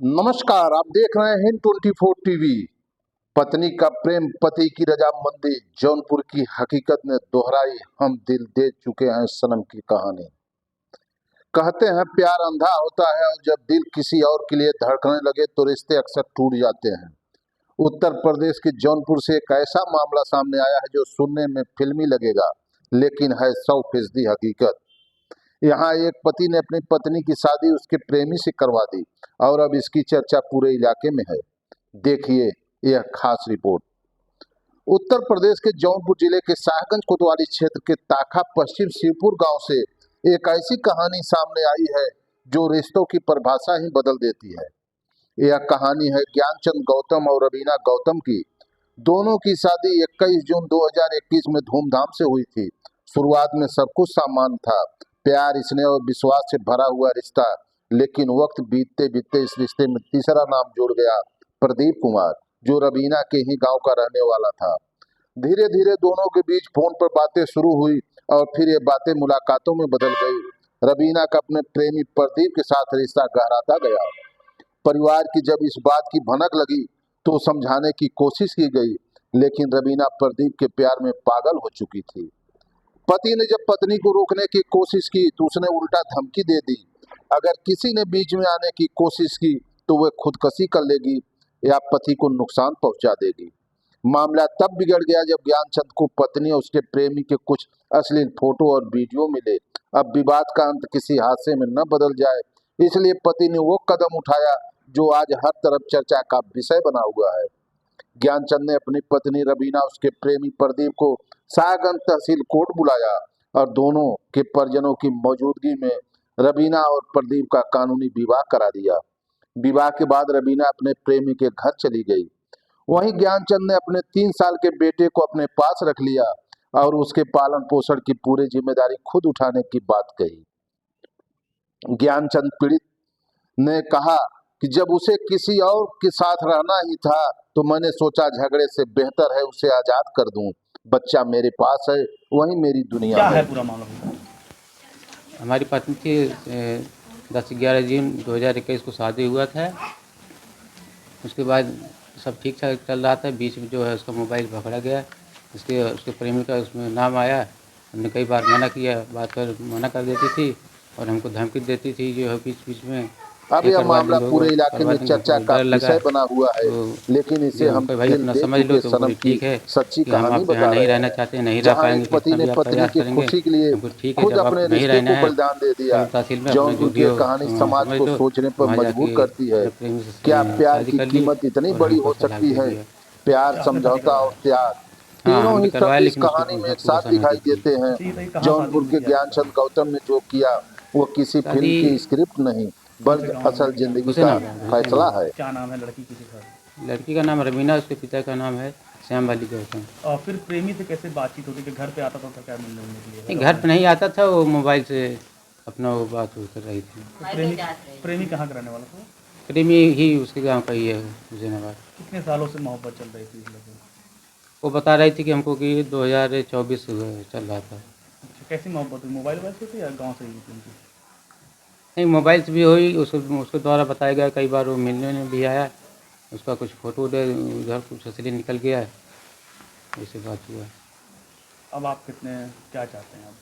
नमस्कार, आप देख रहे हैं 24 टीवी। पत्नी का प्रेम पति की रजामंदी, जौनपुर की हकीकत ने दोहराई हम दिल दे चुके हैं सनम की कहानी। कहते हैं प्यार अंधा होता है और जब दिल किसी और के लिए धड़कने लगे तो रिश्ते अक्सर टूट जाते हैं। उत्तर प्रदेश के जौनपुर से एक ऐसा मामला सामने आया है जो सुनने में फिल्मी लगेगा, लेकिन है 100% हकीकत। यहाँ एक पति ने अपनी पत्नी की शादी उसके प्रेमी से करवा दी और अब इसकी चर्चा पूरे इलाके में है। देखिए यह खास रिपोर्ट। उत्तर प्रदेश के जौनपुर जिले के शाहगंज कोतवाली क्षेत्र के ताखा पश्चिम शिवपुर गांव से एक ऐसी कहानी सामने आई है जो रिश्तों की परिभाषा ही बदल देती है। यह कहानी है ज्ञानचंद गौतम और रवीना गौतम की। दोनों की शादी 21 जून 2021 में धूमधाम से हुई थी। शुरुआत में सब कुछ सामान्य था, प्यार, स्नेह और विश्वास से भरा हुआ रिश्ता। लेकिन वक्त बीतते बीतते इस रिश्ते में तीसरा नाम जुड़ गया, प्रदीप कुमार, जो रवीना के ही गांव का रहने वाला था। धीरे धीरे दोनों के बीच फोन पर बातें शुरू हुई और फिर ये बातें मुलाकातों में बदल गई। रवीना का अपने प्रेमी प्रदीप के साथ रिश्ता गहराता गया। परिवार की जब इस बात की भनक लगी तो समझाने की कोशिश की गई, लेकिन रवीना प्रदीप के प्यार में पागल हो चुकी थी। पति ने जब पत्नी को रोकने की कोशिश की तो उसने उल्टा धमकी दे दी, अगर किसी ने बीच में आने की कोशिश की तो वह खुदकशी कर लेगी या पति को नुकसान पहुंचा देगी। मामला तब बिगड़ गया जब ज्ञानचंद को पत्नी और उसके प्रेमी के कुछ अश्लील फोटो और वीडियो मिले। अब विवाद का अंत किसी हादसे में न बदल जाए, इसलिए पति ने वो कदम उठाया जो आज हर तरफ चर्चा का विषय बना हुआ है। ज्ञानचंद ने अपनी पत्नी रवीना उसके प्रेमी प्रदीप को शाहगंज तहसील कोर्ट बुलाया और दोनों के परिजनों की मौजूदगी में रवीना और प्रदीप का कानूनी विवाह करा दिया। विवाह के बाद रवीना अपने प्रेमी के घर चली गई। वहीं ज्ञानचंद ने अपने 3 साल के बेटे को अपने पास रख लिया और उसके पालन पोषण की पूरी जिम्मेदारी खुद उठाने की बात कही। ज्ञानचंद पीड़ित ने कहा कि जब उसे किसी और के साथ रहना ही था तो मैंने सोचा झगड़े से बेहतर है उसे आजाद कर दूं। बच्चा मेरे पास है, वही मेरी दुनिया क्या है। है पूरा मामला? हमारी पत्नी की 10-11 जून 2021 को शादी हुआ था। उसके बाद सब ठीक ठाक चल रहा था। बीच में जो है उसका मोबाइल पकड़ा गया। उसके प्रेमी का उसमें नाम आया। हमने कई बार मना किया, बात कर मना कर देती थी और हमको धमकी देती थी जो है बीच बीच में अब ये यह करवा मामला देंगे वो पूरे इलाके करवा में देंगे। चर्चा हमको का डर लगा विषय बना हुआ है, तो लेकिन इसे ये हम हमको भाई दिल अपना दे समझ लो चुके तो सनम बोले की ठीक है सच्ची कि हम कहानी आपके बता यहाँ नहीं रहे रहना हैं, चाहते, नहीं रह जहां एक पाएंगे, किस पति तरह ने भी आप पत्नी प्रयास की करेंगे। खुशी के लिए हमको ठीक है, खुद जब आप अपने नहीं रिश्ते रहना को है बलिदान दे दिया। करीब तहसील में अपना जौनपुर जो की भी यह हो कहानी समाज समझ को लो। सोचने पर वहाँ मजबूर जाके करती है। अपने प्रेमी क्या से प्यार शादी की कर ली कीमत इतनी और बड़ी हमको हो तलाक सकती दे है? दिया। प्यार, अच्छा, आपने शादी समझौता करवाया? और त्याग, हाँ, तीनों हमने ही करवाया शब्द इस लेकिन उसको कहानी में एक पूरा साथ सहमति दिखाई थी। देते हैं। अच्छा, ये बताइए कहाँ शादी जौनपुर हुई के थी आपकी ज्ञानचंद शादी? गौतम ने जो किया वो किसी फिल्म शादी की स्क्रिप्ट नहीं कौन से बल्कि गाँव में असल हुई थी जिंदगी आपकी? का फैसला हुसैनाबाद। है। क्या नाम है लड़की की शादी? लड़की का नाम रवीना, उसके पिता का नाम है श्याम वाली गौतम। और फिर प्रेमी से कैसे बातचीत होती कि घर पे आता था क्या मिलने उलने के लिए नहीं, जब घर आपने? पे नहीं आता था, वो मोबाइल से अपना वो बात वो कर रही थी। तो प्रेमी प्रेमी कहाँ का रहने वाला था? प्रेमी ही उसके गांव का ही है, हुसैनाबाद। कितने सालों से मोहब्बत चल रही थी इस लड़के से? वो बता रही थी कि हमको कि 2024 से चल रहा था। अच्छा, कैसी मोहब्बत हुई? मोबाइल वोबाइल से थी या गाँव से ही थी उनकी? नहीं, मोबाइल से भी हुई, उसके द्वारा बताया गया। कई बार वो मिलने में भी आया, उसका कुछ फ़ोटो उधर कुछ असली निकल गया, ऐसे बात हुआ। अब आप क्या चाहते हैं आप?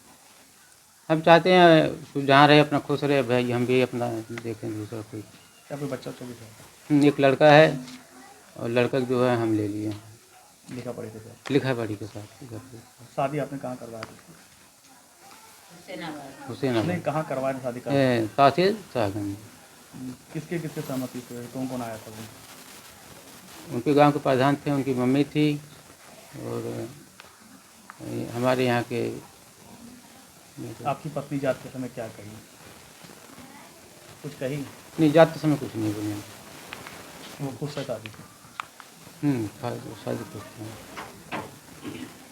हम चाहते हैं जहाँ रहे अपना खुश रहे भाई, हम भी अपना देखें दूसरा कोई। क्या कोई बच्चा उच्चा भी था? एक लड़का है और लड़का जो है हम ले लिए हैं, लिखा पढ़े थे सर? लिखा पढ़ी के साथ। शादी आपने कहाँ करवाया थी? हुसैनाबाद नहीं, कहाँ करवाया था शादी का? तहसील शाहगंज। किसके किसके सहमति से कौन कौन आया था वो? उनके गांव के प्रधान थे, उनकी मम्मी थी और हमारे यहाँ के। आपकी पत्नी जाते समय क्या कही? कुछ कही? नहीं, जाते समय कुछ नहीं बोले। वो खुश है शादी से? शादी करते हैं।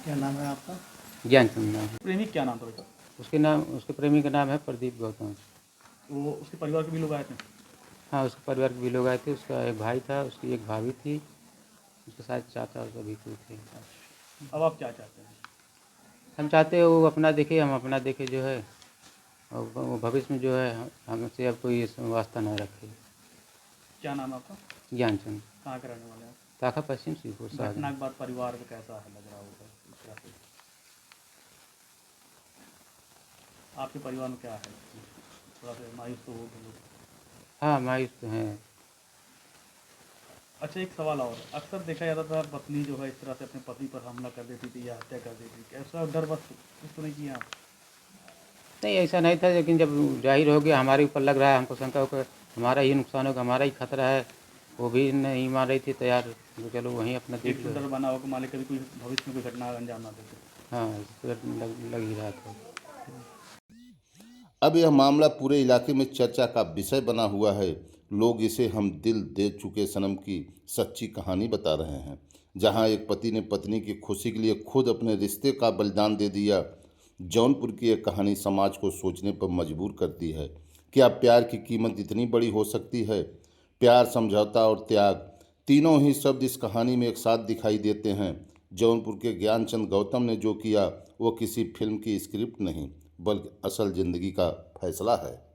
क्या नाम है आपका? ज्ञानचंद नाम है। प्रेमी क्या नाम था उसका? उसके प्रेमी का नाम है प्रदीप गौतम। वो उसके परिवार के भी लोग आए थे? हाँ, उसके परिवार के भी लोग आए थे। उसका एक भाई था, उसकी एक भाभी थी, उसके साथ चाचा और सभी कुछ थे। अब आप क्या चाहते हैं? हम चाहते हैं वो अपना देखे, हम अपना देखे जो है, और वो भविष्य में जो है हमसे अब कोई वास्ता ना रखे। क्या नाम है आपका? ज्ञानचंद, कहाँ के रहने वाले हैं? ताका पश्चिम श्रीपुर घटना शाहजहाँ। के बाद परिवार में कैसा है लग रहा होगा इस तरह से? आपके परिवार में क्या है? थोड़ा सा मायूस तो हो गए। हाँ, मायूस तो हैं। अच्छा, एक सवाल और, अक्सर देखा जाता था पत्नी जो है इस तरह से अपने पति पर हमला कर देती थी या हत्या कर देती थी, ऐसा डर बस कुछ तो नहीं किया आप? नहीं, ऐसा नहीं था, लेकिन जब ज़ाहिर हो गया हमारे ऊपर लग रहा है, हमको शंका होकर हमारा ही नुकसान होगा, हमारा ही खतरा है, वो भी नहीं मान रही थी तैयार, तो चलो वहीं अपना देख एक तो लो। डर बना होगा मालिक कभी कोई भविष्य में कोई घटना अंजाम ना देते। हाँ, इस पर लग ही रहा था। अब यह मामला पूरे इलाके में चर्चा का विषय बना हुआ है। लोग इसे हम दिल दे चुके सनम की सच्ची कहानी बता रहे हैं, जहां एक पति ने पत्नी की खुशी के लिए खुद अपने रिश्ते का बलिदान दे दिया। जौनपुर की यह कहानी समाज को सोचने पर मजबूर करती है। क्या प्यार की कीमत इतनी बड़ी हो सकती है? प्यार, समझौता और त्याग, तीनों ही शब्द इस कहानी में एक साथ दिखाई देते हैं। जौनपुर के ज्ञानचंद गौतम ने जो किया वो किसी फिल्म की स्क्रिप्ट नहीं, बल्कि असल जिंदगी का फैसला है।